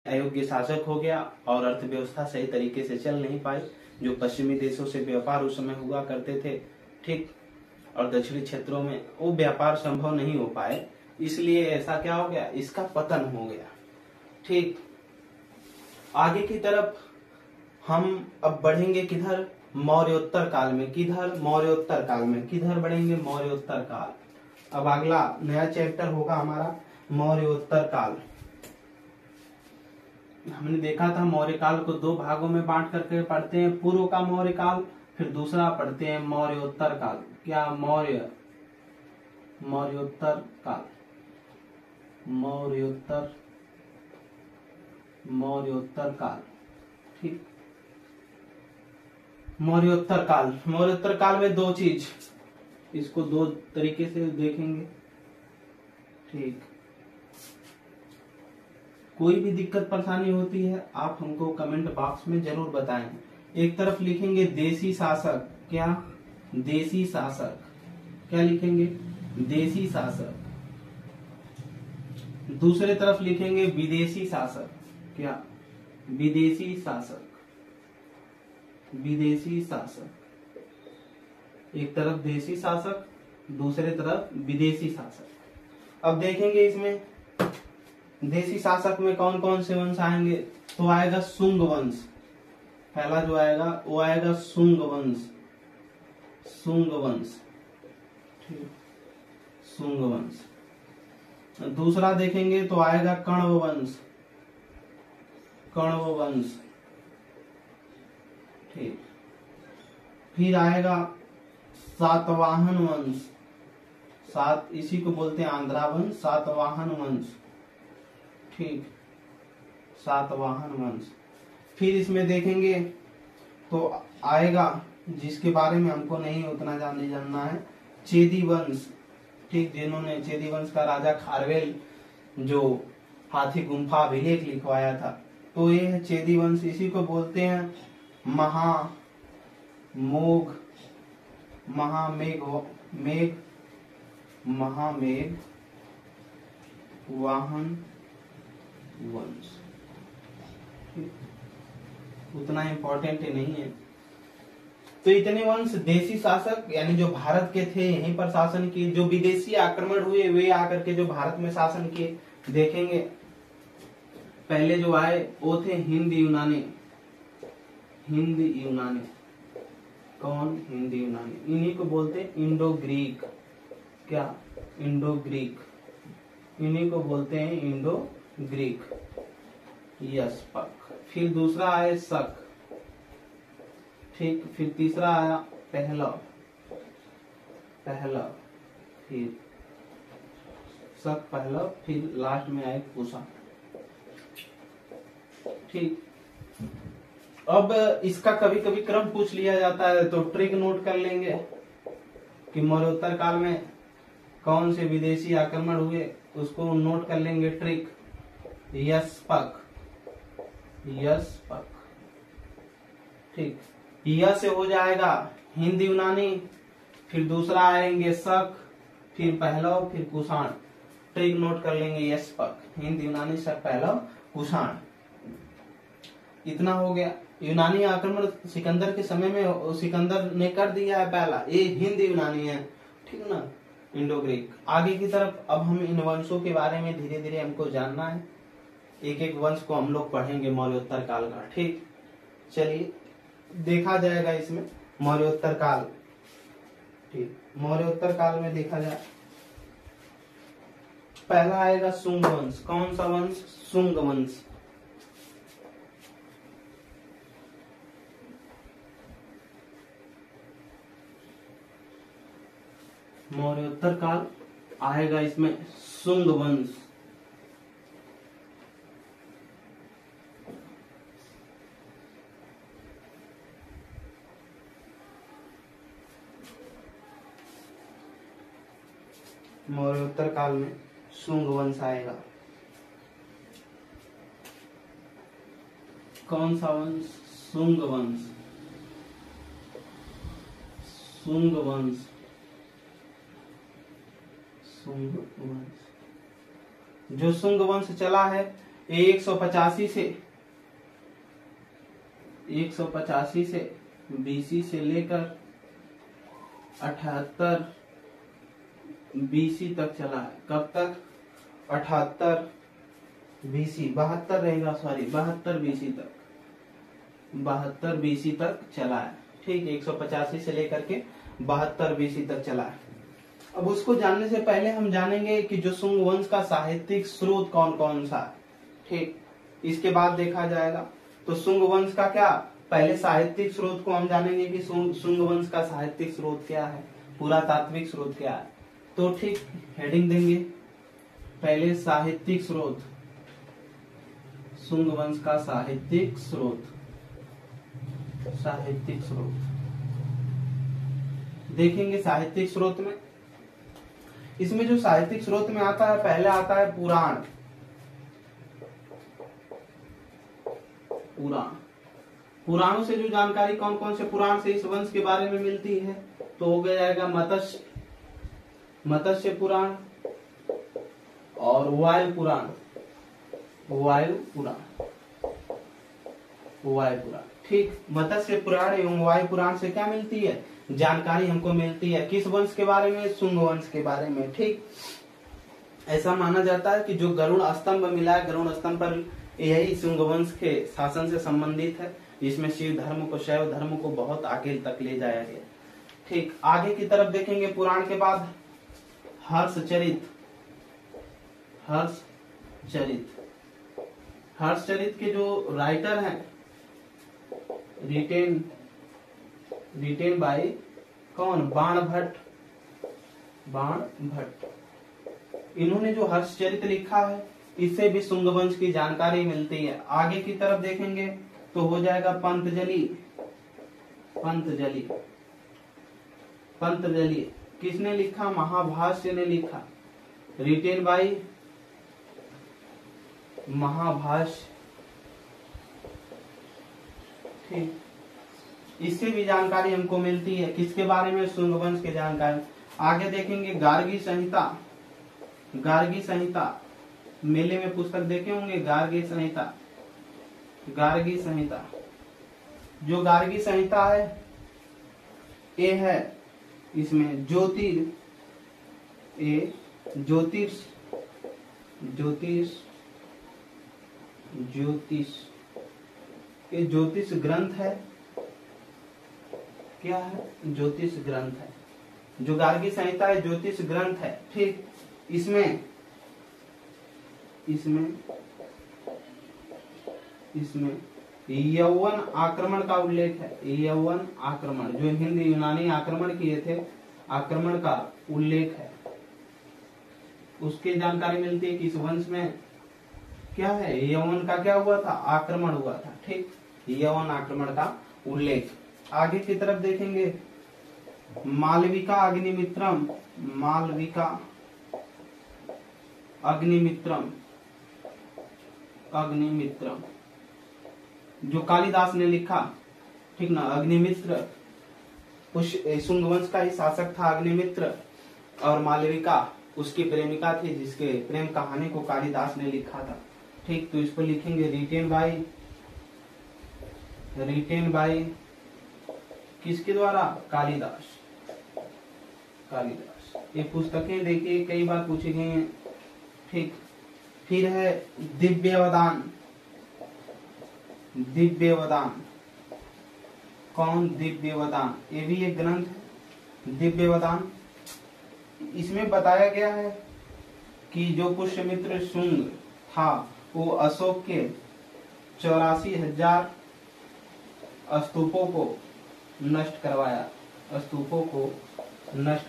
अयोग्य शासक हो गया और अर्थव्यवस्था सही तरीके से चल नहीं पाई। जो पश्चिमी देशों से व्यापार उस समय हुआ करते थे, ठीक, और दक्षिणी क्षेत्रों में वो व्यापार संभव नहीं हो पाए, इसलिए ऐसा क्या हो गया, इसका पतन हो गया। ठीक, आगे की तरफ हम अब बढ़ेंगे किधर, मौर्योत्तर काल में। किधर, मौर्योत्तर काल में। किधर बढ़ेंगे, मौर्योत्तर काल। अब अगला नया चैप्टर होगा हमारा मौर्योत्तर काल। हमने देखा था मौर्य काल को दो भागों में बांट करके पढ़ते हैं, पूर्व का मौर्य काल, फिर दूसरा पढ़ते हैं मौर्योत्तर काल। क्या, मौर्योत्तर काल, मौर्योत्तर काल। ठीक, मौर्योत्तर काल। मौर्योत्तर काल में दो चीज, इसको दो तरीके से देखेंगे। ठीक, कोई भी दिक्कत परेशानी होती है आप हमको कमेंट बॉक्स में जरूर बताएं। एक तरफ लिखेंगे देसी शासक, क्या, देसी शासक, क्या लिखेंगे, देसी शासक। दूसरे तरफ लिखेंगे विदेशी शासक, क्या, विदेशी शासक, विदेशी शासक। एक तरफ देसी शासक, दूसरे तरफ विदेशी शासक। अब देखेंगे इसमें देसी शासक में कौन कौन से वंश आएंगे, तो आएगा शुंग वंश। पहला जो आएगा वो आएगा शुंग वंश, शुंग वंश, ठीक, शुंग वंश। दूसरा देखेंगे तो आएगा कण्व वंश, कण्व वंश, ठीक। फिर आएगा सातवाहन वंश, सात, इसी को बोलते हैं आंध्रा वंश, सातवाहन वंश, ठीक, सातवाहन वंश। फिर इसमें देखेंगे तो आएगा, जिसके बारे में हमको नहीं उतना जानना है, चेदी वंश, ठीक, जिन्होंने चेदी वंश का राजा खारवेल जो हाथी गुम्फा अभिलेख लिखवाया था, तो ये है चेदी वंश। इसी को बोलते हैं महामेघ वाहन वंश। उतना इम्पोर्टेंट नहीं है। तो इतने वंश देसी शासक यानी जो भारत के थे यहीं पर शासन किए, जो विदेशी आक्रमण हुए वे आकर के जो भारत में शासन किए। देखेंगे पहले जो आए वो थे हिंद यूनानी, हिंद यूनानी, कौन, हिंद यूनानी, इन्हीं को बोलते इंडो ग्रीक, क्या, इंडो ग्रीक, इन्हीं को बोलते हैं इंडो ग्रीक, यस, पक। फिर दूसरा आए शक, ठीक, फिर तीसरा आया पहलव, पहलव, फिर शक, पहलव, फिर लास्ट में आए कुषाण, ठीक। अब इसका कभी कभी क्रम पूछ लिया जाता है तो ट्रिक नोट कर लेंगे कि मौर्योत्तर काल में कौन से विदेशी आक्रमण हुए, उसको नोट कर लेंगे ट्रिक, यस पक, यस पक, ठीक। यस से हो जाएगा हिंद यूनानी, फिर दूसरा आएंगे शक, फिर पहलव, फिर कुषाण। ट्रिक नोट कर लेंगे, यस पक, हिंद यूनानी, शक, पहलव, कुषाण। इतना हो गया। यूनानी आक्रमण सिकंदर के समय में सिकंदर ने कर दिया है पहला, ये हिंद यूनानी है, ठीक ना, इंडो ग्रीक। आगे की तरफ अब हम इन वंशों के बारे में धीरे धीरे हमको जानना है, एक एक वंश को हम लोग पढ़ेंगे मौर्योत्तर काल का, ठीक। चलिए देखा जाएगा इसमें मौर्योत्तर काल, ठीक। मौर्योत्तर काल में देखा जाए, पहला आएगा शुंग वंश। कौन सा वंश, शुंग वंश। मौर्योत्तर काल आएगा इसमें शुंग वंश, मौर्योत्तर काल में शुंग वंश आएगा। कौन सा वंश, शुंग वंश, शुंग वंश, शुंग वंश। जो शुंग वंश चला है 185 से बीसी से लेकर 78 बीसी तक चला है। कब तक? 78 बीसी, 72 रहेगा, सॉरी 72 बीसी तक, 72 बीसी तक चला है। ठीक, 185 से लेकर के 72 बीसी तक चला है। अब उसको जानने से पहले हम जानेंगे कि जो शुंग वंश का साहित्यिक स्रोत कौन कौन सा है। ठीक, इसके बाद देखा जाएगा। तो शुंग वंश का क्या, पहले साहित्यिक स्रोत को हम जानेंगे कि शुंग वंश का साहित्यिक स्रोत क्या है, पुरातात्विक स्रोत क्या है। तो ठीक, हेडिंग देंगे पहले साहित्यिक स्रोत, शुंग वंश का साहित्यिक स्रोत। साहित्यिक स्रोत देखेंगे। साहित्यिक स्रोत में, इसमें जो साहित्यिक स्रोत में आता है, पहले आता है पुराण। पुराणों से जो जानकारी कौन कौन से पुराण से इस वंश के बारे में मिलती है, तो हो गया जाएगा मत्स्य पुराण और वायु पुराण। ठीक, मत्स्य पुराण एवं वायु पुराण से क्या मिलती है, जानकारी हमको मिलती है। किस वंश के बारे में? शुंग वंश के बारे में। ठीक, ऐसा माना जाता है कि जो गरुड़ स्तंभ मिला है, गरुड़ स्तंभ पर यही शुंग वंश के शासन से संबंधित है, जिसमें शिव धर्म को, शैव धर्म को बहुत आगे तक ले जाया गया। ठीक, आगे की तरफ देखेंगे। पुराण के बाद हर्षचरित के जो राइटर हैं, रिटेन बाय कौन? बाण भट्ट। इन्होंने जो हर्षचरित लिखा है, इससे भी शुंग वंश की जानकारी मिलती है। आगे की तरफ देखेंगे तो हो जाएगा पंतजलि। किसने लिखा? महाभाष्य ने लिखा, रिटेन बाय महाभाष्य। ठीक, इससे भी जानकारी हमको मिलती है। किसके बारे में? शुंग वंश की जानकारी। आगे देखेंगे गार्गी संहिता। मेले में पुस्तक देखे होंगे, गार्गी संहिता। जो गार्गी संहिता है, ये है इसमें ज्योतिष ये ज्योतिष ग्रंथ है। क्या है? ज्योतिष ग्रंथ है। जो गार्गी संहिता है, ज्योतिष ग्रंथ है। ठीक, इसमें यौवन आक्रमण का उल्लेख है। यौवन आक्रमण, जो हिंद यूनानी आक्रमण किए थे, आक्रमण का उल्लेख है। उसकी जानकारी मिलती है कि इस वंश में क्या है, यौवन का क्या हुआ था? आक्रमण हुआ था। ठीक, यौवन आक्रमण का उल्लेख। आगे की तरफ देखेंगे, मालविका अग्निमित्रम, जो कालिदास ने लिखा। ठीक ना, अग्निमित्र शुंग वंश का ही शासक था अग्निमित्र, और मालविका उसकी प्रेमिका थी, जिसके प्रेम कहानी को कालिदास ने लिखा था। ठीक, तो इसको लिखेंगे रिटेन बाय किसके द्वारा? कालिदास। ये पुस्तकें देखिए कई बार पूछी गई हैं। ठीक, फिर है दिव्यवदान। कौन? दिव्यवदान, ये भी एक ग्रंथ है। दिव्यवदान, इसमें बताया गया है कि जो पुष्यमित्र शुंग था, वो अशोक के 84,000 स्तूपों को नष्ट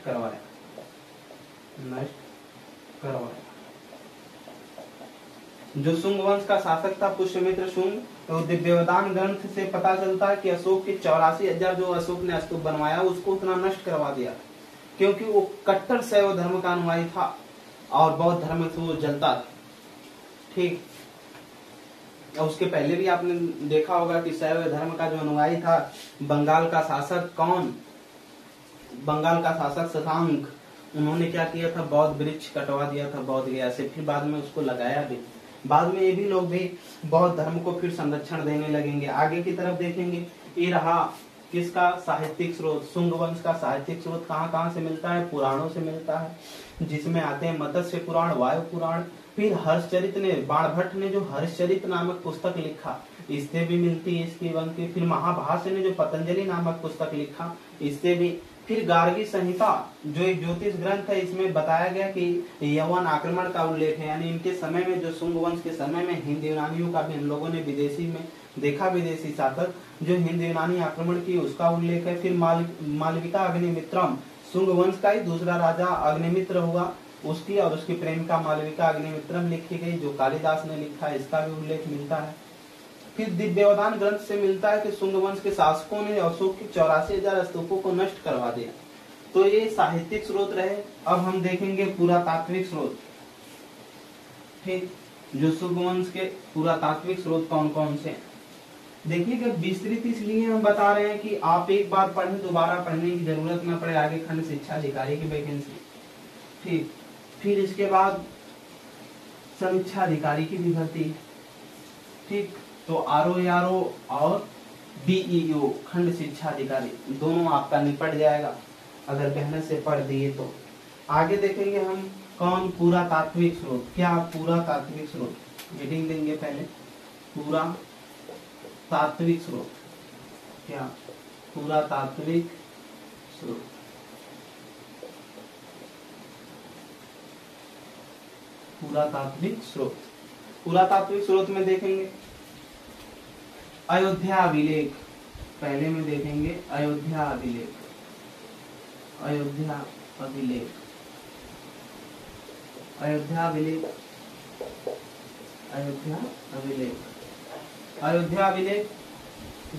करवाया। जो शुंग वंश का शासक था पुष्यमित्र शुंग, तो दिव्यवदान ग्रंथ से पता चलता है कि अशोक के 84,000 जो अशोक ने स्तूप बनवाया, उसको उतना नष्ट करवा दिया, क्योंकि वो कट्टर शैव धर्म का अनुयायी था और बौद्ध धर्म से वो जलता था। ठीक, उसके पहले भी आपने देखा होगा कि शैव धर्म का जो अनुयायी था, बंगाल का शासक कौन? बंगाल का शासक शशांक। उन्होंने क्या किया था? बौद्ध वृक्ष कटवा दिया था बौद्ध गया से, फिर बाद में उसको लगाया भी। बाद में ये भी लोग भी बौद्ध धर्म को फिर संरक्षण देने लगेंगे। आगे की तरफ देखेंगे, ये रहा किसका साहित्यिक स्रोत, शुंग वंश का साहित्यिक स्रोत कहाँ कहाँ से मिलता है, पुराणों से मिलता है, जिसमें आते हैं मत्स्य पुराण, वायु पुराण, फिर हर्षचरित ने, बाणभट्ट ने जो हर्षचरित नामक पुस्तक लिखा, इससे भी मिलती है इसकी वंश की। फिर महाभाष्य ने जो पतंजलि नामक पुस्तक लिखा, इससे भी। फिर गार्गी संहिता जो एक ज्योतिष ग्रंथ है, इसमें बताया गया कि यवन आक्रमण का उल्लेख है, यानी इनके समय में, जो शुंग वंश के समय में हिंद यूनानियों का भी हम लोगों ने विदेशी में देखा, विदेशी शासक जो हिंद यूनानी आक्रमण की, उसका उल्लेख है। फिर मालविका अग्निमित्रम, शुंग वंश का ही दूसरा राजा अग्निमित्र हुआ, उसकी और उसकी प्रेमिका मालविका अग्निमित्रम लिखी गई, जो कालिदास ने लिखा, इसका भी उल्लेख मिलता है। फिर दिव्यवदान ग्रंथ से मिलता है कि शुंग वंश के शासकों ने अशोक की 84,000 स्तूपों को नष्ट करवा दिया। तो ये साहित्यिक स्रोत रहे। अब हम देखेंगे पुरातात्विक स्रोत। ठीक, जो शुंग वंश के पुरातात्विक स्रोत कौन कौन से हैं? देखिएगा, विस्तृत इसलिए हम बता रहे हैं कि आप एक बार पढ़ें, दोबारा पढ़ने की जरूरत न पड़े, आगे खंड शिक्षा अधिकारी की वैकेंसी। ठीक, फिर इसके बाद समीक्षा अधिकारी की भी भर्ती है। ठीक, तो आरओ और डीईओ खंड शिक्षा अधिकारी दोनों आपका निपट जाएगा अगर मेहनत से पढ़ दिए तो। आगे देखेंगे हम कौन, पुरातात्विक स्रोत। क्या पुरातात्विक स्रोत, हेडिंग देंगे पहले, पुरातात्विक स्रोत। क्या पुरातात्विक स्रोत, पुरातात्विक स्रोत। पुरातात्विक स्रोत में देखेंगे अयोध्या अभिलेख, पहले में देखेंगे अयोध्या अभिलेख, अयोध्या अभिलेख, अयोध्या अभिलेख, अयोध्या अभिलेख, अयोध्या अभिलेख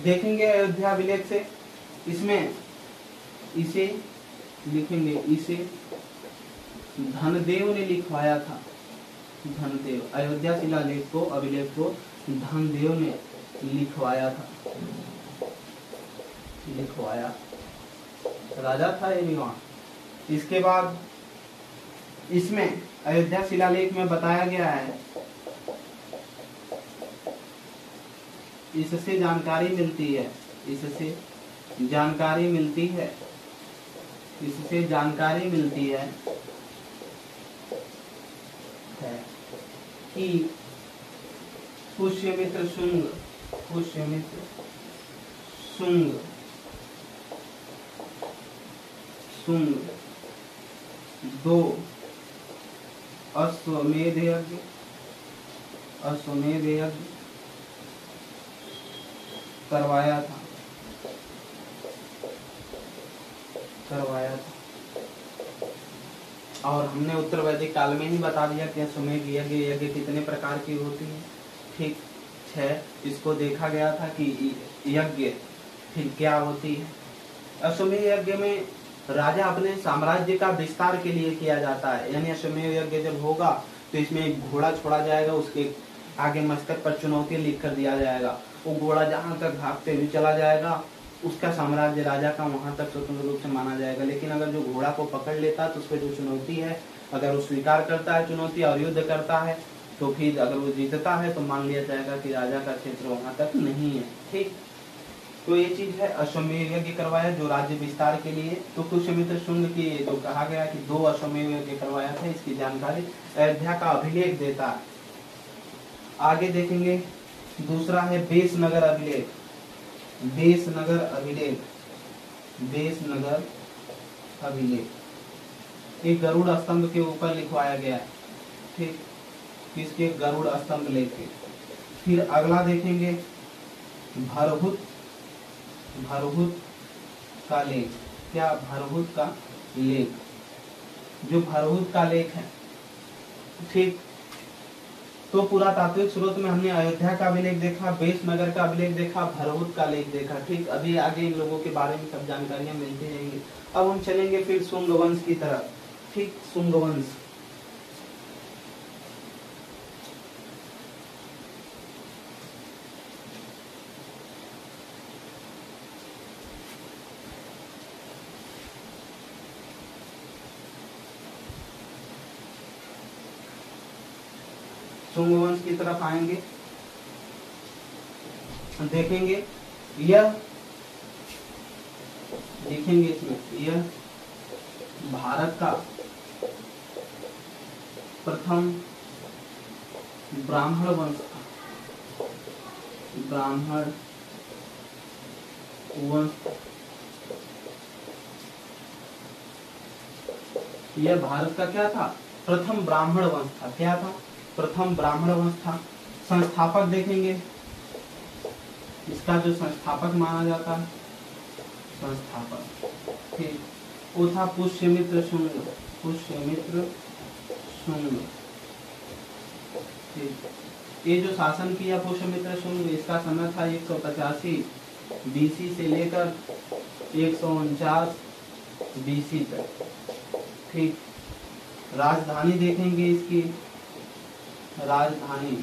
देखेंगे। अयोध्या अभिलेख से इसमें इसे लिखेंगे, इसे धनदेव ने लिखवाया था, धनदेव, अयोध्या शिलालेख को, अभिलेख को धनदेव ने लिखवाया था, लिखवाया, राजा था ये विद्वान। इसके बाद इसमें अयोध्या शिलालेख में बताया गया है, इससे जानकारी मिलती है, इससे जानकारी मिलती है, इससे जानकारी मिलती है कि पुष्यमित्र शुंग, पुष्यमित्र शुंग, शुंग दो अश्वमेध यज्ञ, अश्वमेध यज्ञ करवाया था, करवाया था। और हमने उत्तर वैदिक काल में ही बता दिया कि अश्वमेध यज्ञ, यज्ञ कितने प्रकार की होती है। ठीक, 6 इसको देखा गया था कि यज्ञ फिर क्या होती है। अश्वमेध यज्ञ में राजा अपने साम्राज्य का विस्तार के लिए किया जाता है, यानी अश्वमेध यज्ञ जब होगा तो इसमें एक घोड़ा छोड़ा जाएगा, उसके आगे मस्तक पर चुनौती लिख कर दिया जाएगा, वो घोड़ा जहाँ तक भागते हुए चला जाएगा उसका साम्राज्य राजा का वहां तक स्वतंत्र रूप से माना जाएगा। लेकिन अगर जो घोड़ा को पकड़ लेता है तो उस पर जो चुनौती है, अगर वो स्वीकार करता है चुनौती और युद्ध करता है तो फिर अगर वो जीतता है तो मान लिया जाएगा कि राजा का क्षेत्र वहां तक नहीं है। ठीक, तो ये चीज है, अश्वमेध यज्ञ करवाया जो राज्य विस्तार के लिए। तो पुष्यमित्र शुंग की जो कहा गया कि 2 अश्वमेध यज्ञ करवाया था, इसकी जानकारी अयोध्या का अभिलेख देता है। आगे देखेंगे, दूसरा है बेसनगर अभिलेख, बेसनगर अभिलेख, बेसनगर अभिलेख एक गरुड़ स्तंभ के ऊपर लिखवाया गया है। ठीक, किसके, गरुड़ स्तंभ लेके। फिर अगला देखेंगे भरहुत, भरहुत का लेख। क्या, भरहुत का लेख, जो भरहुत का लेख है। ठीक, तो पुरातात्विक स्रोत में हमने अयोध्या का अभिलेख देखा, बेसनगर का अभिलेख देखा, भरहुत का लेख देखा। ठीक, अभी आगे इन लोगों के बारे में सब जानकारियां मिलती रहेंगी। अब हम चलेंगे फिर शुंग वंश की तरफ। ठीक, शुंग वंश, शुंग वंश की तरफ आएंगे, देखेंगे यह देखेंगे इसमें यह भारत का प्रथम ब्राह्मण वंश था। ब्राह्मण वंश, यह भारत का क्या था? प्रथम ब्राह्मण वंश था। क्या था? प्रथम ब्राह्मण वंश था। संस्थापक देखेंगे, इसका जो संस्थापक माना जाता है, संस्थापक, ठीक, वो था पुष्यमित्र शुंग। पुष्यमित्र शुंग, ठीक। ये जो शासन किया पुष्यमित्र शुंग, इसका समय था 185 बीसी से लेकर 149 बीसी तक, ठीक। राजधानी देखेंगे इसकी, राजधानी,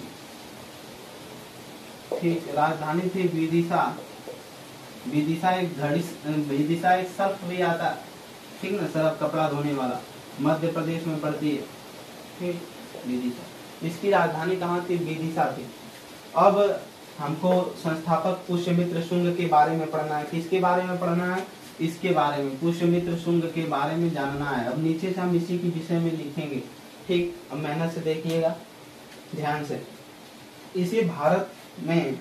ठीक, राजधानी थी विदिशा। विदिशा एक घड़ी, विदिशा एक सर्फ भी आता है, ठीक ना, सर्फ कपड़ा धोने वाला, मध्य प्रदेश में पड़ती है, ठीक, विदिशा। इसकी राजधानी कहाँ थी? विदिशा थी। अब हमको संस्थापक पुष्यमित्र शुंग के बारे में पढ़ना है। किसके बारे में पढ़ना है? इसके बारे में, पुष्यमित्र शुंग के बारे में जानना है। अब नीचे से हम इसी के विषय में लिखेंगे, ठीक। अब मेहनत से देखिएगा, ध्यान से। इसे भारत में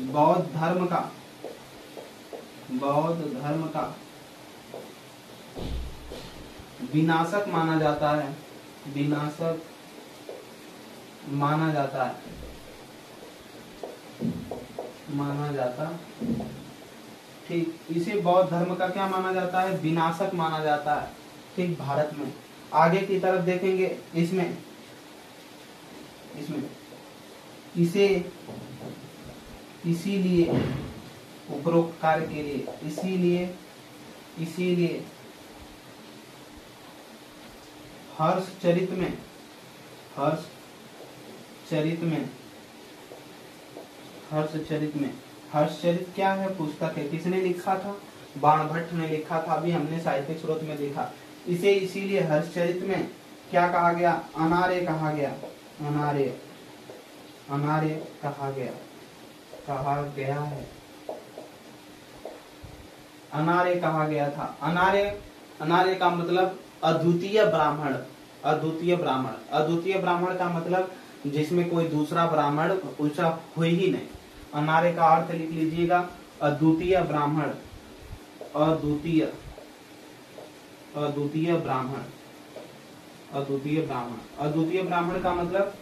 बौद्ध धर्म का विनाशक माना जाता है। विनाशक माना जाता, ठीक। इसे बौद्ध धर्म का क्या माना जाता है? विनाशक माना जाता है, ठीक, भारत में। आगे की तरफ देखेंगे, इसमें इसे इसीलिए उपरोक्त कार्य के लिए, इसीलिए हर्षचरित में, हर्षचरित क्या है? पुस्तक है। किसने लिखा था? बाणभट्ट ने लिखा था। अभी हमने साहित्यिक स्रोत में देखा। इसे इसीलिए हर्षचरित में क्या कहा गया? अनार्य कहा गया। अनार्य कहा गया है। अनार्य कहा गया था। अनार्य का मतलब अद्वितीय ब्राह्मण। अद्वितीय ब्राह्मण का मतलब जिसमें कोई दूसरा ब्राह्मण ऊंचा हो ही नहीं। अनार्य का अर्थ लिख लीजिएगा, अद्वितीय ब्राह्मण। अद्वितीय ब्राह्मण का मतलब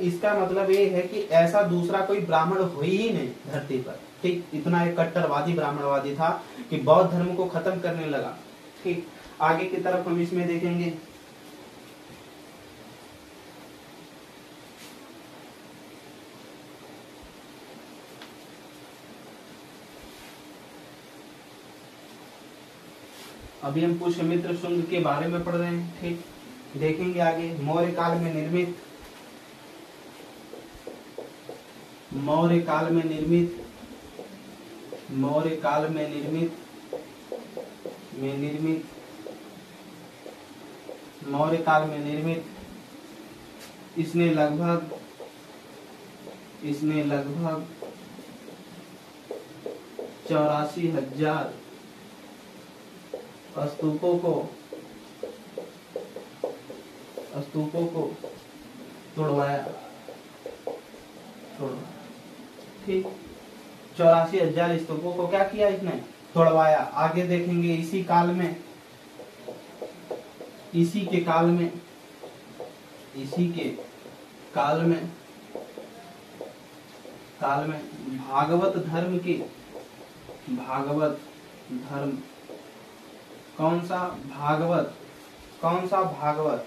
इसका मतलब ये है कि ऐसा दूसरा कोई ब्राह्मण हो ही नहीं धरती पर, ठीक। इतना एक कट्टरवादी ब्राह्मणवादी था कि बौद्ध धर्म को खत्म करने लगा, ठीक। आगे की तरफ हम इसमें देखेंगे, अभी हम पुष्यमित्र शुंग के बारे में पढ़ रहे हैं, ठीक। देखेंगे आगे, मौर्य काल में निर्मित इसने लगभग 84,000 स्तूपों को तोड़वाया, ठीक। 84,000 स्तूपों को क्या किया इसने? तोड़वाया। आगे देखेंगे, इसी के काल में भागवत धर्म, कौन सा भागवत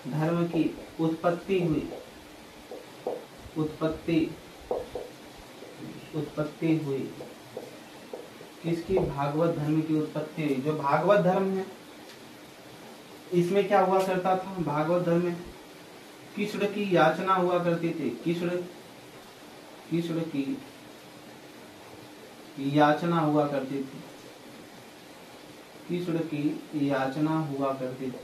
धर्म की उत्पत्ति हुई। किसकी? भागवत धर्म की उत्पत्ति हुई। जो भागवत धर्म है, इसमें क्या हुआ करता था? भागवत धर्म में कृष्ण की याचना हुआ करती थी। कृष्ण याचना हुआ करती थी, कृष्ण की याचना हुआ करती थी,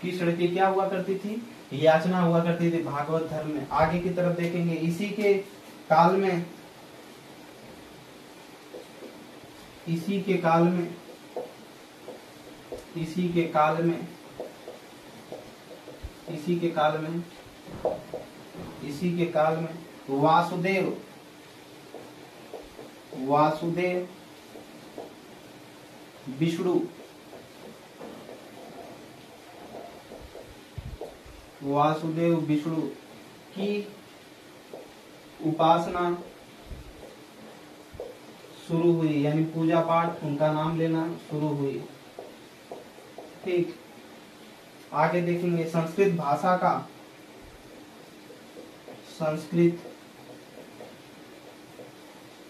कृष्ण की क्या हुआ करती थी, याचना हुआ करती थी भागवत धर्म में। आगे की तरफ देखेंगे, इसी के काल में वासुदेव विष्णु की उपासना शुरू हुई, यानी पूजा पाठ उनका नाम लेना शुरू हुई। ठीक, आगे देखेंगे संस्कृत भाषा का, संस्कृत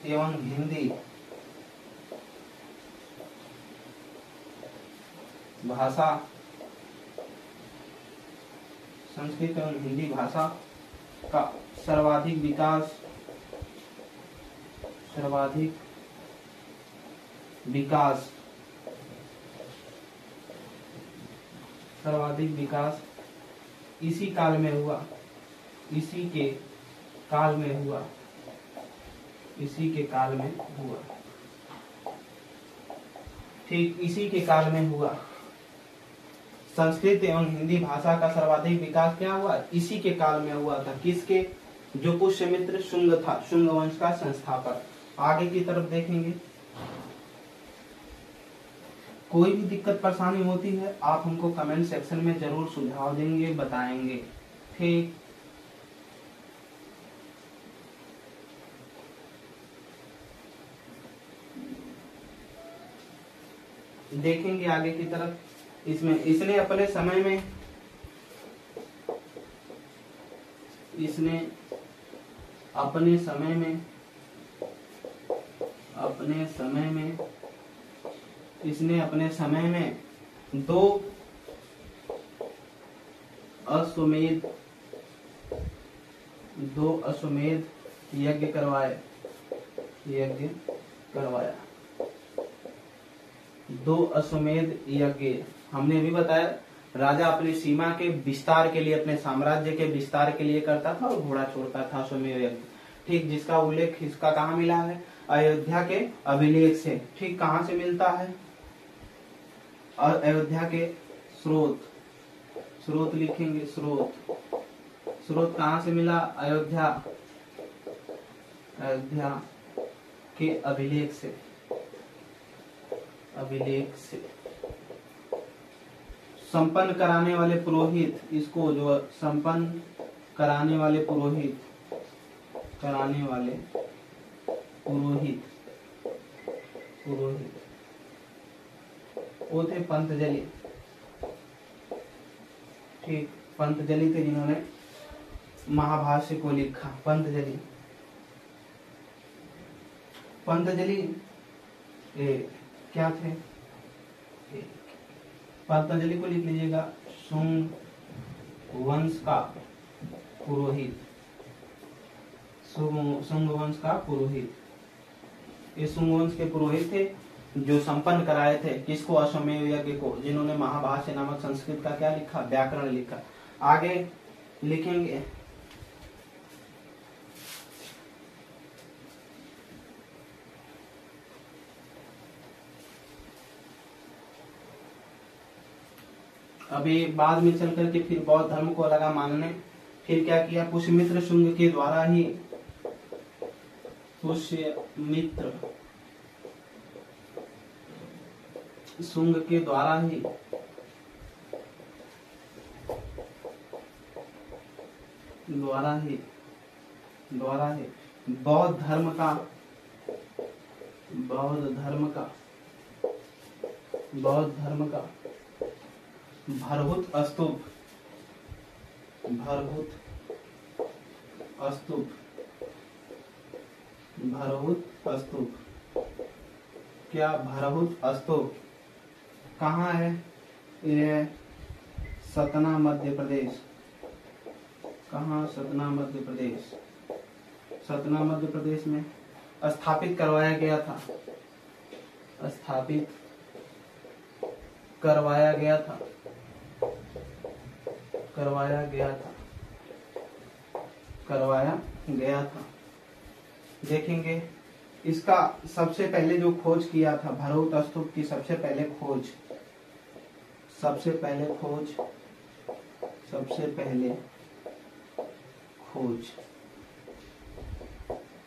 एवं हिंदी भाषा, संस्कृत एवं हिंदी भाषा का सर्वाधिक विकास इसी काल में हुआ, इसी के काल में हुआ। ठीक, इसी के काल में हुआ। संस्कृत एवं हिंदी भाषा का सर्वाधिक विकास क्या हुआ, इसी के काल में हुआ था। किसके, जो पुष्यमित्र शुंग था, शुंग वंश का संस्थापक। आगे की तरफ देखेंगे, कोई भी दिक्कत परेशानी होती है आप हमको कमेंट सेक्शन में जरूर सुझाव देंगे, बताएंगे। ठीक, देखेंगे आगे की तरफ। इसमें इसने अपने समय में दो अश्वमेध यज्ञ करवाया। 2 अश्वमेध यज्ञ हमने भी बताया। राजा अपनी सीमा के विस्तार के लिए, अपने साम्राज्य के विस्तार के लिए करता था और घोड़ा छोड़ता था, अश्वमेध यज्ञ। ठीक, जिसका उल्लेख इसका कहाँ मिला है, अयोध्या के अभिलेख से। ठीक, कहाँ से मिलता है, और अयोध्या के स्रोत लिखेंगे, स्रोत कहाँ से मिला, अयोध्या के अभिलेख से। संपन्न कराने वाले पुरोहित, इसको जो संपन्न कराने वाले पुरोहित वो थे पंतजलि। ठीक, पंतजलि थे जिन्होंने महाभाष्य को लिखा। पंतजलि क्या थे, पतंजलि को लिख लीजिएगा, शुंग वंश का पुरोहित। ये शुंग वंश के पुरोहित थे जो संपन्न कराए थे किसको, अश्वमेध यज्ञ को, जिन्होंने महाभाष्य नामक संस्कृत का क्या लिखा, व्याकरण लिखा। आगे लिखेंगे अभी बाद में चल करके फिर बौद्ध धर्म को लगा मानने। फिर क्या किया, पुष्यमित्र शुंग के द्वारा ही, पुष्यमित्र शुंग के द्वारा ही बौद्ध धर्म का भरहुत स्तूप क्या, भरहुत स्तूप कहाँ है, ये सतना मध्य प्रदेश। कहाँ? सतना मध्य प्रदेश। सतना मध्य प्रदेश में स्थापित करवाया गया था। स्थापित करवाया गया था। करवाया गया था। करवाया गया था। देखेंगे इसका सबसे पहले जो खोज किया था, भरौत स्तूप की सबसे पहले खोज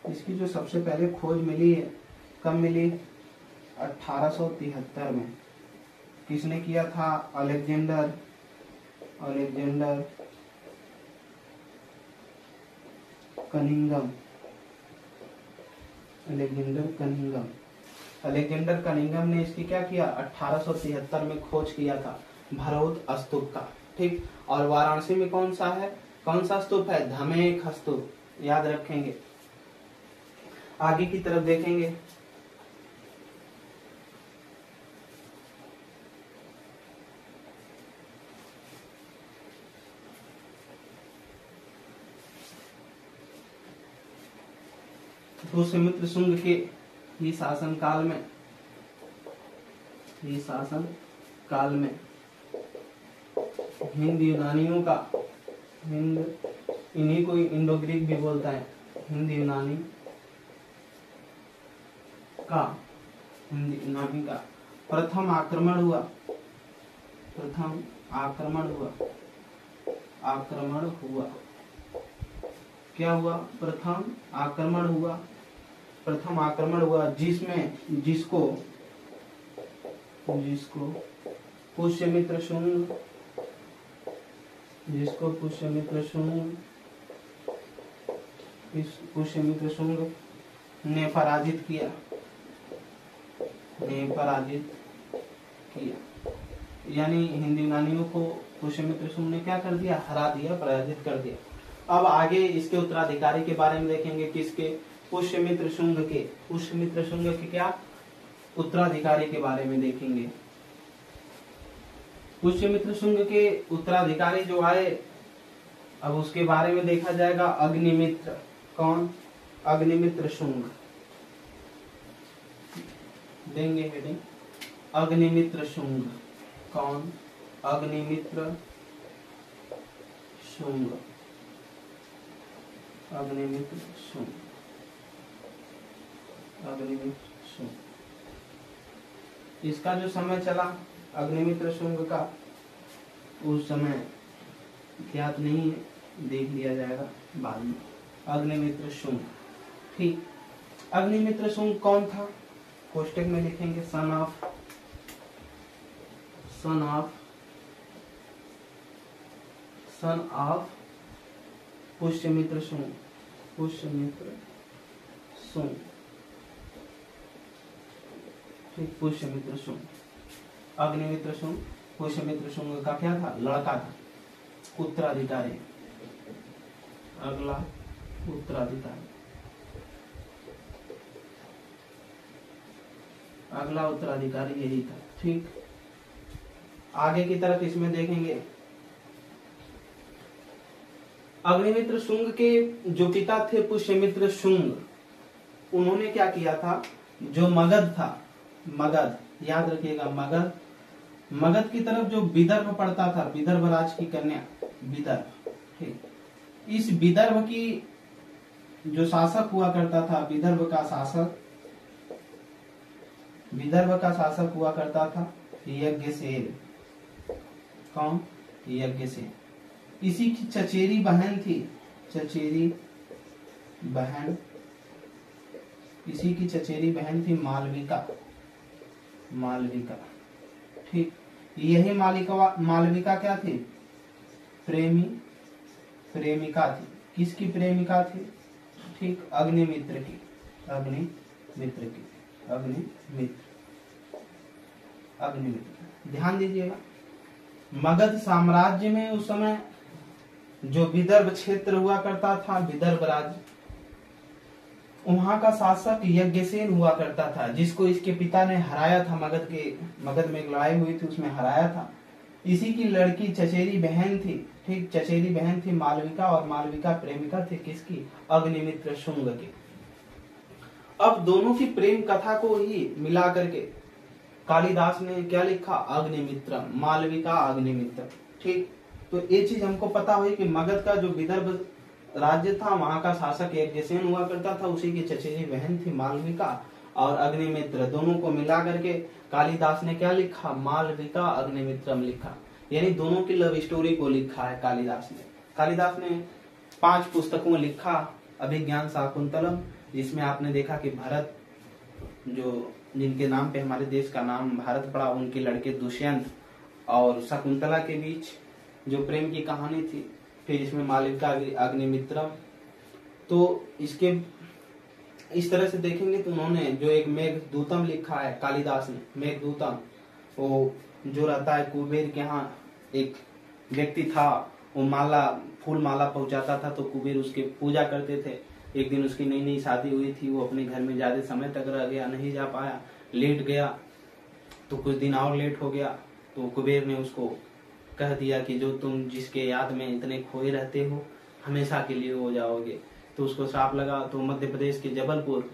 इसकी जो सबसे पहले खोज मिली है, कब मिली? 1873 में। किसने किया था? Alexander Cunningham. अलेक्जेंडर कनिंघम ने इसकी क्या किया? 1873 में खोज किया था भरौत स्तूप का। ठीक। और वाराणसी में कौन सा स्तूप है? धमेख स्तूप। याद रखेंगे। आगे की तरफ देखेंगे। पुष्यमित्र शुंग के ही शासन काल में हिंद यूनानियों का, इन्हीं को इंडो ग्रीक भी बोलता है, हिंद यूनानी का प्रथम आक्रमण हुआ। क्या हुआ? प्रथम आक्रमण हुआ जिसको पुष्यमित्र शुंग ने पराजित किया। यानी हिंद यूनानियों को पुष्यमित्र शुंग ने क्या कर दिया? हरा दिया, पराजित कर दिया। अब आगे इसके उत्तराधिकारी के बारे में देखेंगे। किसके? पुष्यमित्र शुंग के क्या? उत्तराधिकारी के बारे में देखेंगे। पुष्यमित्र शुंग के उत्तराधिकारी जो आए, अब उसके बारे में देखा जाएगा। अग्निमित्र। कौन? अग्निमित्र शुंग। देंगे हेडिंग, अग्निमित्र शुंग। कौन? अग्निमित्र शुंग। इसका जो समय चला अग्निमित्र शुंग का, उस समय ज्ञात नहीं है, देख लिया जाएगा बाद में। अग्निमित्र शुंग। ठीक। अग्निमित्र शुंग कौन था? कोष्टक में लिखेंगे सन ऑफ पुष्यमित्र शुंग। ठीक। पुष्यमित्र शुंग, अग्निमित्र शुंग पुष्यमित्र शुंग का क्या था? लड़का था, उत्तराधिकारी। अगला उत्तराधिकारी यही था। ठीक। आगे की तरफ इसमें देखेंगे। अग्निमित्र शुंग के जो पिता थे पुष्यमित्र शुंग, उन्होंने क्या किया था? जो मगध था, याद रखिएगा, मगध की तरफ जो विदर्भ पड़ता था, विदर्भ राज की कन्या विदर्भ। ठीक। इस विदर्भ की जो शासक हुआ करता था, विदर्भ का शासक हुआ करता था यज्ञसेन। कौन? यज्ञसेन। इसी की चचेरी बहन थी, इसी की चचेरी बहन थी मालविका। ठीक। यही मालविका क्या थी? प्रेमिका थी। किसकी प्रेमिका थी? ठीक। अग्निमित्र की। ध्यान दीजिएगा। मगध साम्राज्य में उस समय जो विदर्भ क्षेत्र हुआ करता था, विदर्भ राज्य, वहां का शासक यज्ञसेन हुआ करता था, जिसको इसके पिता ने हराया था। मगध में एक लड़ाई हुई थी, उसमें हराया था। इसी की लड़की चचेरी बहन थी, ठीक, चचेरी बहन थी मालविका, और मालविका प्रेमिका थी किसकी? अग्निमित्र शुंग की। अब दोनों की प्रेम कथा को ही मिला करके कालिदास ने क्या लिखा? अग्निमित्र, मालविका अग्निमित्र, ठीक। तो ये चीज हमको पता हुई कि मगध का जो विदर्भ राज्य था वहां का शासक यज्ञसेन हुआ करता था, उसी की चचेरी बहन थी मालविका, और अग्निमित्र दोनों को मिला करके कालिदास ने क्या लिखा? मालविका अग्निमित्रम लिखा। यानी दोनों की लव स्टोरी को लिखा है कालिदास ने। कालिदास ने 5 पुस्तकों में लिखा। अभिज्ञान शाकुंतलम, जिसमें आपने देखा कि भरत, जो जिनके नाम पे हमारे देश का नाम भारत पड़ा, उनके लड़के दुष्यंत और शकुंतला के बीच जो प्रेम की कहानी थी। फिर इसमें मालविका अग्निमित्रम। तो इसके इस तरह से देखेंगे तो उन्होंने जो एक मेघदूतम लिखा है कालिदास ने, मेघदूतम, वो जो रहता है कुबेर के यहाँ एक व्यक्ति था, वो फूल माला पहुंचाता था, तो कुबेर उसकी पूजा करते थे। एक दिन उसकी नई नई शादी हुई थी, वो अपने घर में ज्यादा समय तक रह गया, नहीं जा पाया, लेट गया, तो कुछ दिन और लेट हो गया। तो कुबेर ने उसको कह दिया कि जो तुम जिसके याद में इतने खोए रहते हो हमेशा के लिए हो जाओगे। तो उसको श्राप लगा। तो मध्य प्रदेश के जबलपुर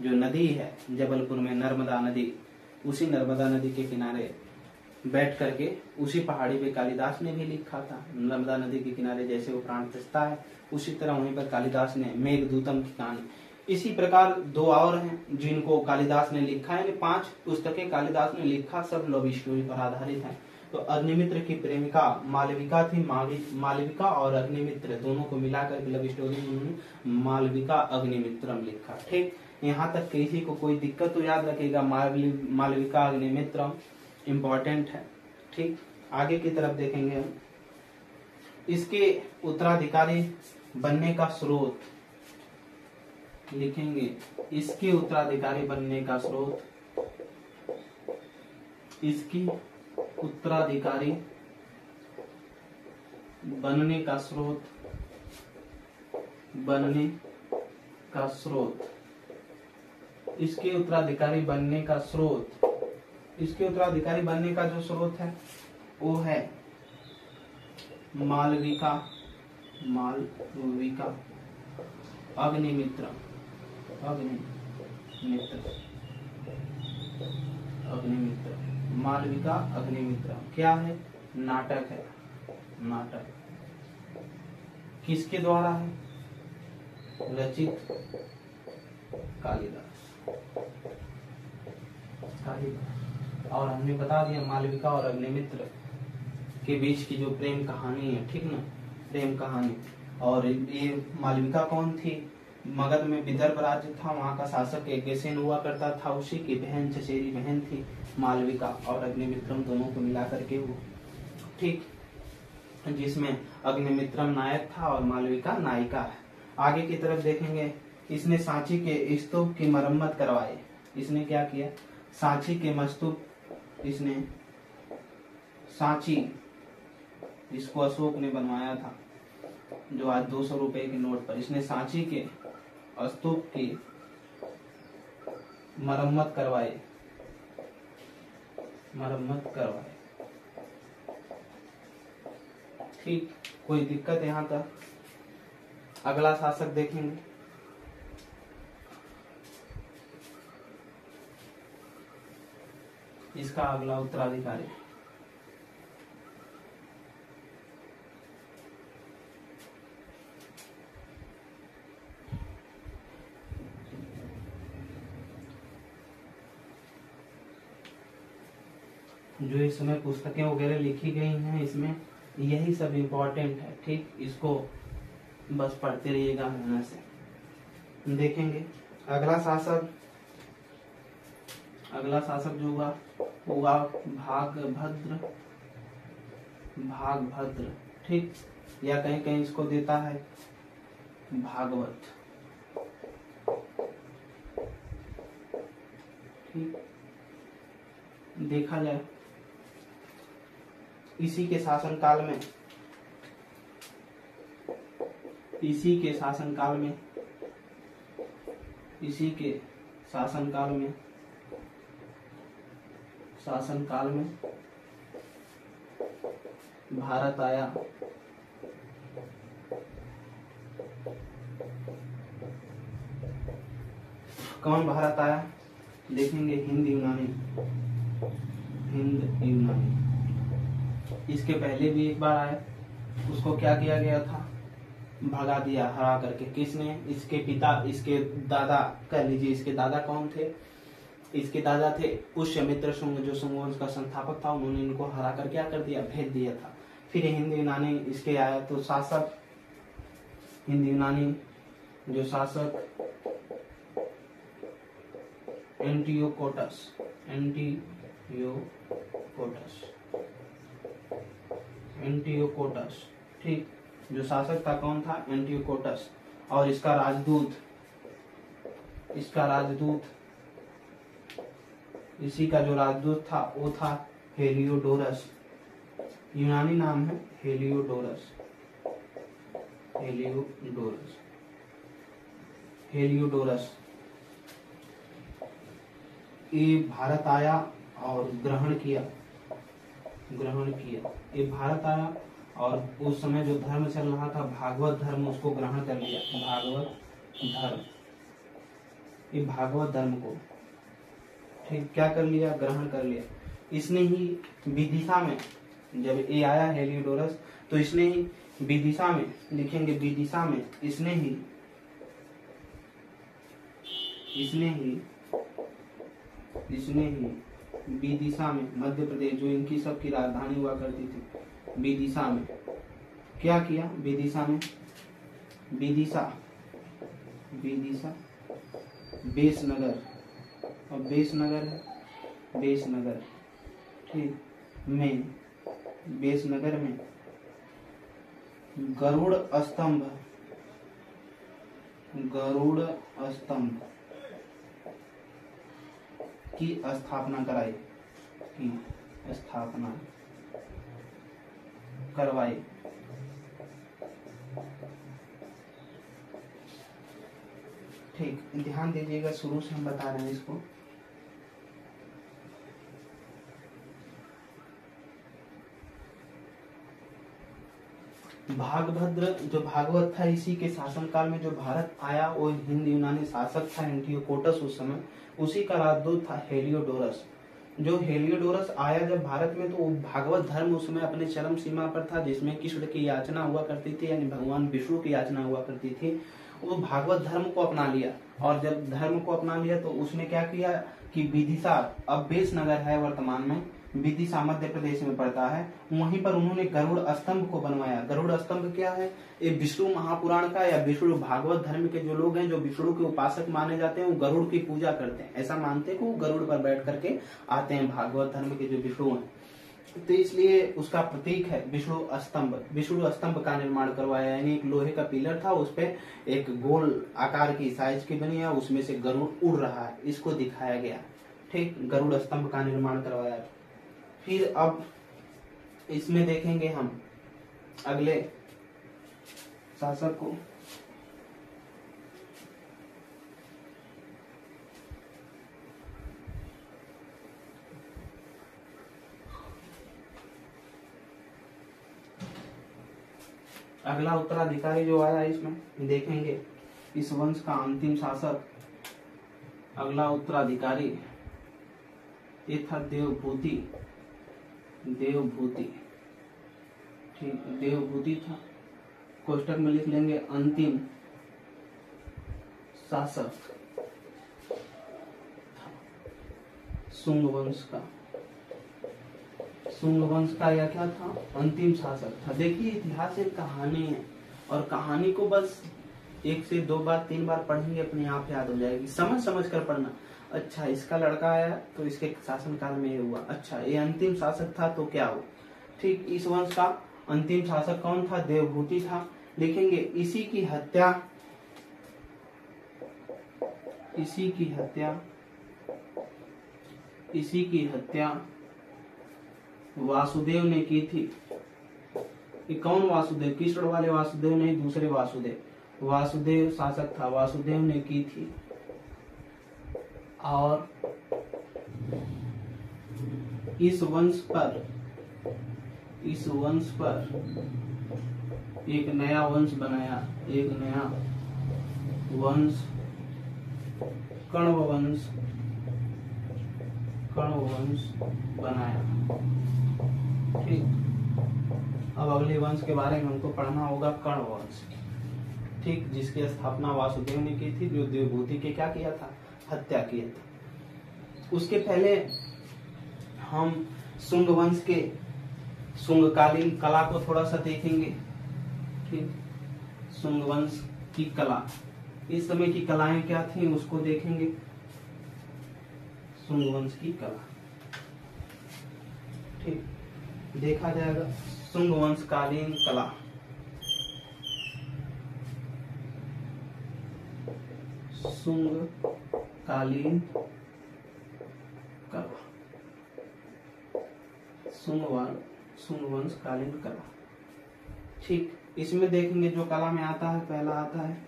जो नदी है, जबलपुर में नर्मदा नदी, उसी नर्मदा नदी के किनारे बैठ करके उसी पहाड़ी पे कालिदास ने भी लिखा था। नर्मदा नदी के किनारे जैसे वो प्राण त्यजता है, उसी तरह वहीं पर कालिदास ने मेघदूतम की कहानी। इसी प्रकार 2 और हैं जिनको कालिदास ने लिखा है। 5 पुस्तकें कालिदास ने लिखा, सब लव स्टोरी पर आधारित हैं। तो अग्निमित्र की प्रेमिका मालविका थी, मालविका और अग्निमित्र दोनों को मिलाकर लव स्टोरी में उन्होंने मालविका अग्निमित्रम लिखा, ठीक। यहाँ तक किसी को कोई दिक्कत तो याद रखेगा, मालविका अग्निमित्रम इम्पोर्टेंट है, ठीक। आगे की तरफ देखेंगे हम। इसके उत्तराधिकारी बनने का स्रोत लिखेंगे। इसके उत्तराधिकारी बनने का स्रोत, इसकी उत्तराधिकारी बनने का स्रोत, बनने का स्रोत, इसके उत्तराधिकारी बनने का स्रोत, इसके उत्तराधिकारी बनने का जो स्रोत है वो है मालविका, मालविका अग्निमित्र, अग्निमित्र, अग्निमित्र, मालविका अग्निमित्र क्या है? नाटक है। नाटक किसके द्वारा है? रचित कालिदास, कालिदास। और हमने बता दिया मालविका और अग्निमित्र के बीच की जो प्रेम कहानी है, ठीक ना, प्रेम कहानी। और ये मालविका कौन थी? मगध में विदर्भ राज्य था, वहां का शासक यज्ञसेन हुआ करता था, उसी की बहन, चचेरी बहन थी मालविका, और अग्निमित्रम दोनों को मिला करके वो, ठीक, जिसमें अग्निमित्रम नायक था और मालविका नायिका है। आगे की तरफ देखेंगे। इसने सांची के स्तूप की मरम्मत करवाई। इसने क्या किया? सांची के स्तूप, इसने सांची, जिसको अशोक ने बनवाया था, जो आज 200 रुपए के नोट पर, इसने सांची के स्तूप की मरम्मत करवाई, मरम्मत करवाई, ठीक। कोई दिक्कत यहाँ तक? अगला शासक देखेंगे। इसका अगला उत्तराधिकारी जो इस समय पुस्तकें वगैरह लिखी गई हैं, इसमें यही सब इम्पोर्टेंट है, ठीक। इसको बस पढ़ते रहिएगा मेहनत से। देखेंगे अगला शासक, अगला शासक जो हुआ भागभद्र, भागभद्र, ठीक, या कहीं कहीं इसको देता है भागवत, ठीक। देखा जाए इसी के शासनकाल में, इसी के शासनकाल में, इसी के शासनकाल में, शासनकाल में भारत आया, कौन भारत आया? देखेंगे हिंद यूनानी, हिंद यूनानी। इसके पहले भी एक बार आया, उसको क्या किया गया था? भगा दिया हरा करके। किसने? इसके पिता, इसके दादा कह लीजिए। इसके दादा कौन थे? इसके दादा थे पुष्यमित्र शुंग, जो शुंग वंश का संस्थापक था। उन्होंने इनको हरा कर क्या कर दिया? भेज दिया था। फिर हिंद यूनानी इसके आया, तो शासक हिंद यूनानी जो शासक एंटियोकोटस, एंटियोकोटस, ठीक। जो शासक था कौन था? एंटियोकोटस। और इसका राजदूत, इसी का जो राजदूत था वो था हेलियोडोरस। यूनानी नाम है हेलियोडोरस, हेलियोडोरस। ये भारत आया और ग्रहण किया। ये भारत आया और उस समय जो धर्म चल रहा था भागवत धर्म, उसको ग्रहण कर लिया। भागवत धर्म, ये भागवत धर्म को ठीक क्या कर लिया? ग्रहण कर लिया। इसने ही विदिशा में, जब ये आया हेलियोडोरस, तो इसने ही विदिशा में, लिखेंगे विदिशा में, इसने ही विदिशा में, मध्य प्रदेश जो इनकी सबकी राजधानी हुआ करती थी, विदिशा में क्या किया? विदिशा में, विदिशा बेसनगर, और बेसनगर है, बेसनगर ठीक में, बेसनगर में गरुड़ स्तंभ की स्थापना करवाई। ठीक, ध्यान दीजिएगा, शुरू से हम बता रहे हैं इसको। भागभद्र जो भागवत था, इसी के शासनकाल में जो भारत आया, वो हिंद यूनानी शासक था एंटियोकोटस उस समय, उसी का राजदूत था हेलियोडोरस। जो हेलियोडोरस आया जब भारत में, तो भागवत धर्म उसमें अपने चरम सीमा पर था, जिसमें कृष्ण की याचना हुआ करती थी, यानी भगवान विष्णु की याचना हुआ करती थी। वो भागवत धर्म को अपना लिया, और जब धर्म को अपना लिया तो उसने क्या किया कि विदिशा, अब बेसनगर है वर्तमान में, विदिशा मध्य प्रदेश में पड़ता है, वहीं पर उन्होंने गरुड़ स्तंभ को बनवाया। गरुड़ स्तंभ क्या है? ये विष्णु महापुराण का, या विष्णु भागवत धर्म के जो लोग हैं, जो विष्णु के उपासक माने जाते हैं, वो गरुड़ की पूजा करते हैं। ऐसा मानते हैं कि वो गरुड़ पर बैठ करके आते हैं, भागवत धर्म के जो विष्णु हैं। तो इसलिए उसका प्रतीक है विष्णु स्तंभ। विष्णु स्तंभ का निर्माण करवाया, यानी एक लोहे का पिलर था, उस पे एक गोल आकार की साइज की बनी है, उसमें से गरुड़ उड़ रहा है, इसको दिखाया गया। ठीक, गरुड़ स्तंभ का निर्माण करवाया। फिर अब इसमें देखेंगे हम अगले शासक को। अगला उत्तराधिकारी जो आया, इसमें देखेंगे इस वंश का अंतिम शासक, अगला उत्तराधिकारी ये था देवभूति। ठीक, देवभूति था। कोष्टक में लिख लेंगे अंतिम शासक था शुंग वंश का। शुंग वंश का या क्या था? अंतिम शासक था। देखिए, इतिहास एक कहानी है, और कहानी को बस 1 से 2 बार 3 बार पढ़ेंगे, अपने आप याद हो जाएगी। समझ समझ कर पढ़ना। अच्छा, इसका लड़का आया तो इसके शासनकाल में ये हुआ। अच्छा, ये अंतिम शासक था तो क्या हुआ? ठीक, इस वंश का अंतिम शासक कौन था? देवभूति था। लिखेंगे इसी की हत्या वासुदेव ने की थी। ये कौन वासुदेव? कृष्ण वाले वासुदेव नहीं, दूसरे वासुदेव शासक था, वासुदेव ने की थी। और इस वंश पर इस वंश पर एक नया वंश बनाया, एक नया वंश कण्व वंश बनाया। ठीक, अब अगले वंश के बारे में हमको पढ़ना होगा कण्व वंश। ठीक, जिसकी स्थापना वासुदेव ने की थी, जो देवभूति के क्या किया था, हत्या किया था। उसके पहले हम शुंग वंश के शुंगकालीन कला को थोड़ा सा देखेंगे। ठीक, शुंग वंश की कला, इस समय की कलाएं क्या थी उसको देखेंगे। शुंग वंश की कला, ठीक, देखा जाएगा शुंग वंश कालीन कला। शुंग कालीन कला, शुंग वंश कालीन कला। ठीक, इसमें देखेंगे जो कला में आता है, पहला आता है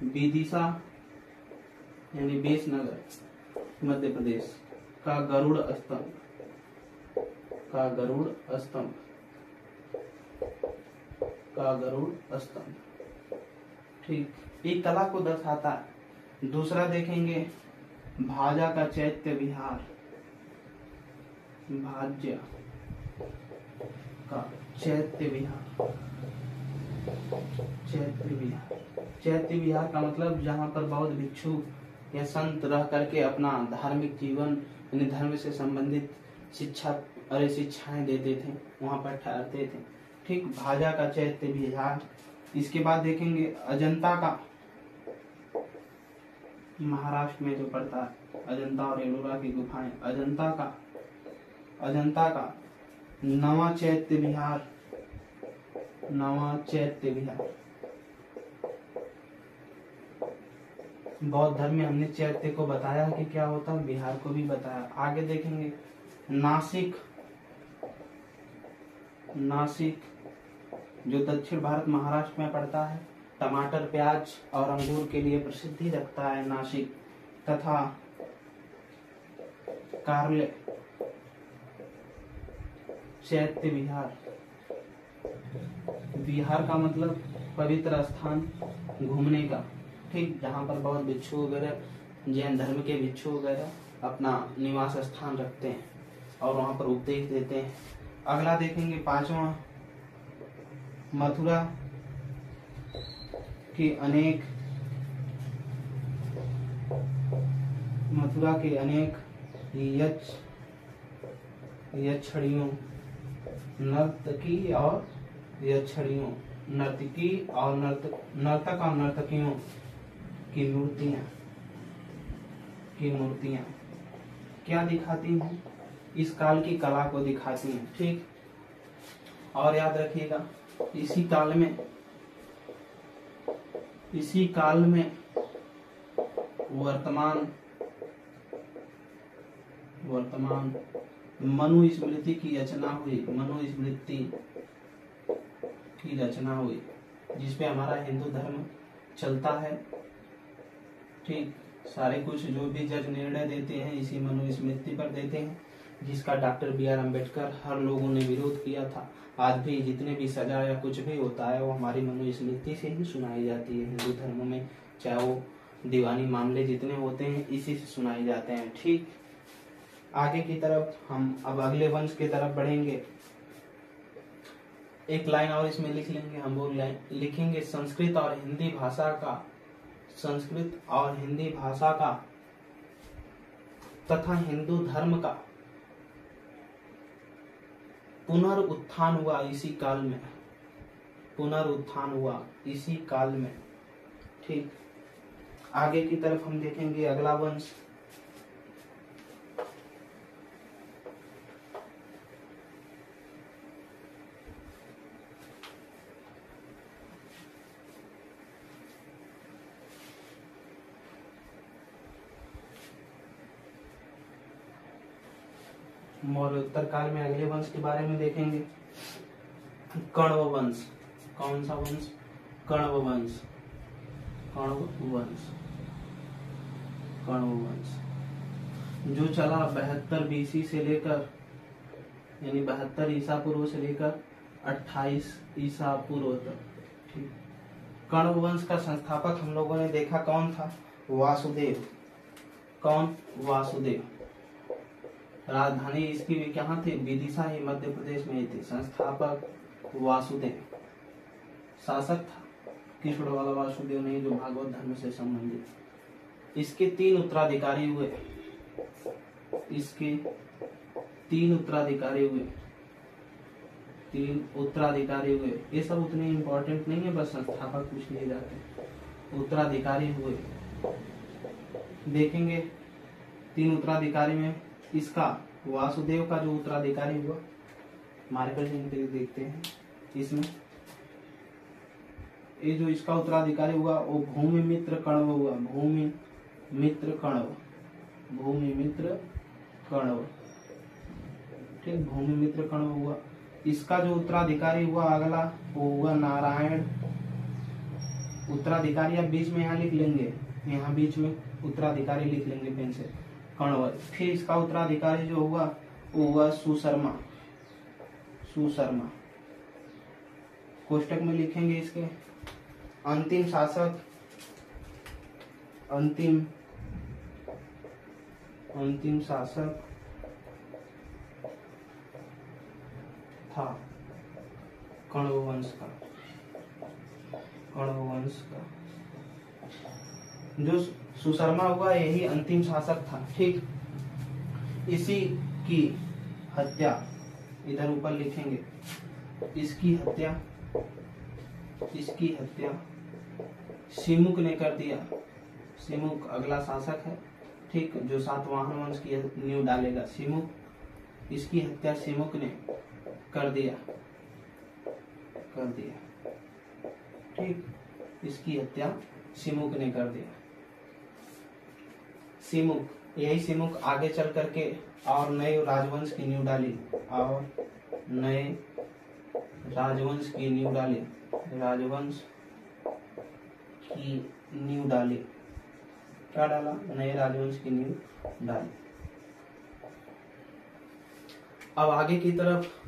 विदिशा यानी बेसनगर मध्य प्रदेश का गरुड़ स्तंभ, का गरुड़ स्तंभ। ठीक, एक कला को दर्शाता है। दूसरा देखेंगे भाजा का चैत्य विहार, भाज्य का चैत्य विहार। चैत्य विहार का मतलब जहाँ पर बौद्ध भिक्षु या संत रह करके अपना धार्मिक जीवन यानी धर्म से संबंधित शिक्षाएं देते थे, वहां पर ठहरते थे। ठीक, भाजा का चैत्य विहार। इसके बाद देखेंगे अजंता का, महाराष्ट्र में जो पड़ता है, अजंता और एलोरा की गुफाएं, अजंता का नवा चैत्य विहार, बौद्ध धर्म में हमने चैत्य को बताया कि क्या होता है, बिहार को भी बताया। आगे देखेंगे नासिक जो दक्षिण भारत महाराष्ट्र में पड़ता है, टमाटर, प्याज और अंगूर के लिए प्रसिद्धि रखता है नासिक। तथा कार्ले चैत्य विहार, विहार का मतलब पवित्र स्थान, घूमने का। ठीक, जहाँ पर बहुत भिक्षु वगैरह, जैन धर्म के भिक्षु वगैरह अपना निवास स्थान रखते हैं और वहां पर उपदेश देते हैं। अगला देखेंगे पांचवा, मथुरा के अनेक यक्षणियों, नर्तकी और नर्तकियों की मूर्तियां क्या दिखाती हैं, इस काल की कला को दिखाती हैं। ठीक, और याद रखिएगा इसी काल में वर्तमान मनुस्मृति की रचना हुई, जिसपे हमारा हिंदू धर्म चलता है। ठीक, सारे कुछ जो भी जज निर्णय देते हैं इसी मनुस्मृति पर देते हैं, जिसका डॉक्टर B.R. अम्बेडकर हर लोगों ने विरोध किया था। आज भी जितने भी सजा या कुछ भी होता है वो हमारी मनुस्मृति से ही सुनाई जाती है हिंदू धर्म में, चाहे वो दीवानी मामले जितने होते हैं इसी से सुनाई जाते हैं। ठीक, आगे की तरफ हम अब अगले वंश की तरफ बढ़ेंगे। एक लाइन और इसमें लिख लेंगे, हम वो लिखेंगे संस्कृत और हिंदी भाषा का तथा हिंदू धर्म का पुनरुत्थान हुआ इसी काल में। ठीक, आगे की तरफ हम देखेंगे अगला वंश मौर्य उत्तर काल में। अगले वंश के बारे में देखेंगे कण्व वंश। कौन सा वंश? कण्व वंश जो चला 72 BC से लेकर यानी 72 ईसा पूर्व से लेकर 28 ईसा पूर्व तक। ठीक, कण्व वंश का संस्थापक हम लोगों ने देखा कौन था? वासुदेव। कौन? वासुदेव। राजधानी इसकी भी कहाँ थी? विदिशा ही मध्य प्रदेश में ही थी। संस्थापक वासुदेव। शासक था कृष्ण वाला वासुदेव नहीं, जो भागवत धर्म से संबंधित। इसके 3 उत्तराधिकारी हुए। इसके 3 उत्तराधिकारी हुए। 3 उत्तराधिकारी हुए। ये सब उतने इम्पोर्टेंट नहीं है, बस संस्थापक पूछ लिए जाते हैं। उत्तराधिकारी हुए देखेंगे। 3 उत्तराधिकारी में इसका वासुदेव का जो उत्तराधिकारी हुआ, मार्कर देखते हैं इसमें। ये जो इसका उत्तराधिकारी हुआ वो भूमिमित्र कण्व हुआ। भूमिमित्र कण्व। भूमिमित्र कण्व। ठीक, भूमिमित्र कण्व हुआ। इसका जो उत्तराधिकारी हुआ अगला, वो हुआ नारायण। उत्तराधिकारी आप बीच में यहाँ लिख लेंगे, यहाँ बीच में उत्तराधिकारी लिख लेंगे पेन से, कण्व। फिर इसका उत्तराधिकारी जो हुआ वो हुआ सुशर्मा। सुशर्मा कोष्टक में लिखेंगे इसके। अंतिम शासक, अंतिम शासक था कण्व वंश का। कण्व वंश का जो सुशर्मा हुआ यही अंतिम शासक था। ठीक, इसी की हत्या इधर ऊपर लिखेंगे। इसकी हत्या सिमुक ने कर दिया। सिमुक अगला शासक है, ठीक, जो सातवाहन वंश की नींव डालेगा। सिमुक, इसकी हत्या सिमुक ने कर दिया। ठीक, इसकी हत्या सिमुक ने कर दिया। सिमुक, यही सिमुक आगे चल करके और नए राजवंश की नींव डाली। और नए राजवंश की नींव डाली। राजवंश की नींव डाली। क्या डाला? नए राजवंश की नींव डाली। अब आगे की तरफ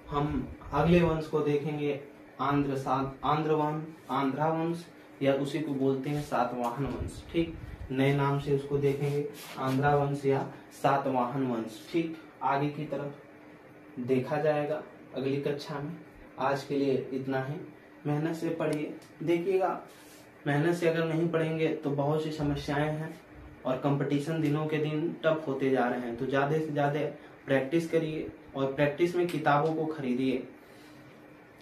हम अगले वंश को देखेंगे। आंध्रा वंश, या उसी को बोलते हैं सातवाहन वंश। ठीक, नए नाम से उसको देखेंगे, आंध्रा वंश या सातवाहन वंश। ठीक, आगे की तरफ देखा जाएगा अगली कक्षा में। आज के लिए इतना ही। मेहनत से पढ़िए। देखिएगा, मेहनत से अगर नहीं पढ़ेंगे तो बहुत सी समस्याएं हैं और कंपटीशन दिनों के दिन टफ होते जा रहे हैं। तो ज्यादा से ज्यादा प्रैक्टिस करिए और प्रैक्टिस में किताबों को खरीदिए।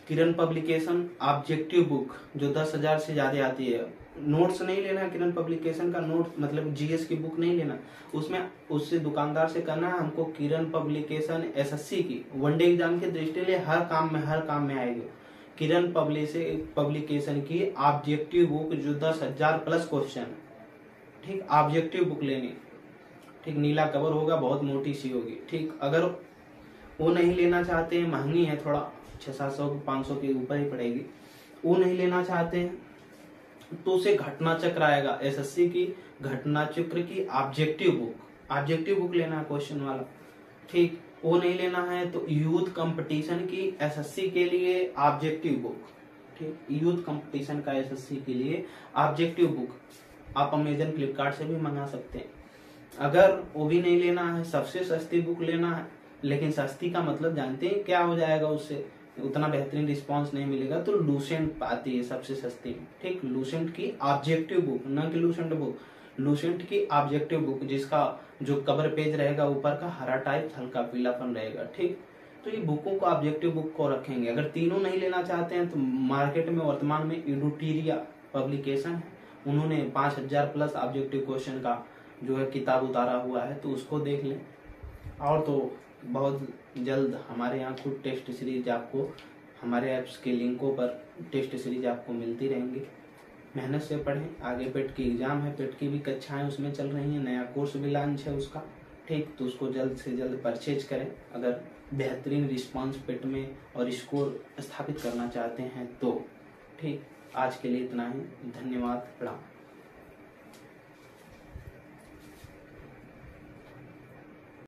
किरण पब्लिकेशन ऑब्जेक्टिव बुक जो 10,000 से ज्यादा आती है। नोट्स नहीं लेना, किरण पब्लिकेशन का नोट मतलब जीएस की बुक नहीं लेना। उसमें उससे दुकानदार से कहना है हमको किरण पब्लिकेशन एसएससी की वनडे एग्जाम की दृष्टि से हर काम में आएगी। किरण पब्लिकेशन की ऑब्जेक्टिव बुक जो 10,000 प्लस क्वेश्चन। ठीक, ऑब्जेक्टिव बुक लेनी। ठीक, नीला कवर होगा, बहुत मोटी सी होगी। ठीक, अगर वो नहीं लेना चाहते हैं, महंगी है थोड़ा, 600-700-500 के ऊपर ही पड़ेगी, वो नहीं लेना चाहते हैं तो उसे घटना चक्र आएगा। एसएससी की घटना चक्र की ऑब्जेक्टिव बुक लेना है क्वेश्चन वाला। ठीक, वो नहीं लेना है तो यूथ कंपटीशन की एसएससी के लिए ऑब्जेक्टिव बुक। ठीक, यूथ कंपटीशन का एसएससी के लिए ऑब्जेक्टिव बुक आप अमेजन फ्लिपकार्ट से भी मंगा सकते हैं। अगर वो भी नहीं लेना है, सबसे सस्ती बुक लेना है, लेकिन सस्ती का मतलब जानते हैं क्या हो जाएगा, उससे उतना बेहतरीन रिस्पांस नहीं मिलेगा, तो लूसेंट आती है सबसे सस्ती में। ठीक, लूसेंट की ऑब्जेक्टिव बुक, न कि लूसेंट बुक, लूसेंट की ऑब्जेक्टिव बुक, जिसका जो कवर पेज रहेगा ऊपर का हरा टाइप हल्का पीलापन रहेगा। ठीक, तो ये बुकों को ऑब्जेक्टिव बुक को रखेंगे। अगर तीनों नहीं लेना चाहते हैं तो मार्केट में वर्तमान में एडुटीरिया पब्लिकेशन है, उन्होंने 5,000 प्लस ऑब्जेक्टिव क्वेश्चन का जो है किताब उतारा हुआ है, तो उसको देख लें। और तो बहुत जल्द हमारे यहाँ खुद टेस्ट सीरीज आपको हमारे ऐप्स के लिंकों पर टेस्ट सीरीज आपको मिलती रहेंगी। मेहनत से पढ़ें। आगे पेट की एग्जाम है, पेट की भी कक्षाएं उसमें चल रही हैं, नया कोर्स भी लॉन्च है उसका। ठीक, तो उसको जल्द से जल्द परचेज करें अगर बेहतरीन रिस्पांस पेट में और स्कोर स्थापित करना चाहते हैं तो। ठीक, आज के लिए इतना ही। धन्यवाद। प्रणाम।